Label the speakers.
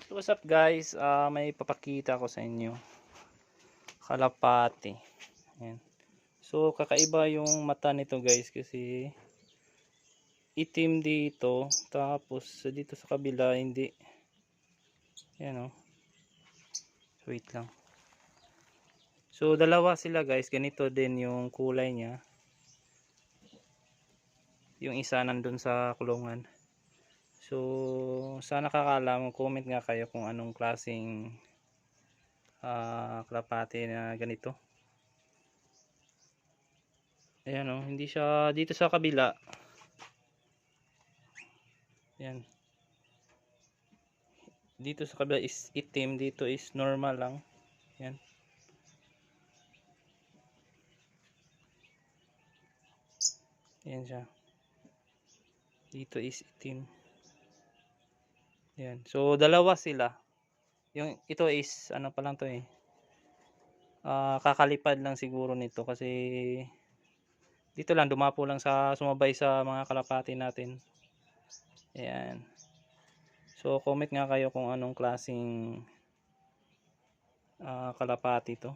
Speaker 1: What's up guys, may papakita ko sa inyo, kalapati. Ayan. So kakaiba yung mata nito guys, kasi itim dito, tapos dito sa kabila hindi. Ayan o, wait lang. So dalawa sila guys, ganito din yung kulay niya. Yung isa nandun sa kulungan. So sa nakakaalam, comment nga kayo kung anong klaseng kalapati na ganito. Ayan o, hindi siya dito sa kabila. Ayan. Dito sa kabila is itim, dito is normal lang. Ayan. Ayan siya. Dito is itim. Ayan. So dalawa sila. Yung ito is ano pa lang to eh. Kakalipad lang siguro nito kasi dito lang dumapo lang sa sumabay sa mga kalapati natin. Ayan. So comment nga kayo kung anong klaseng kalapati to.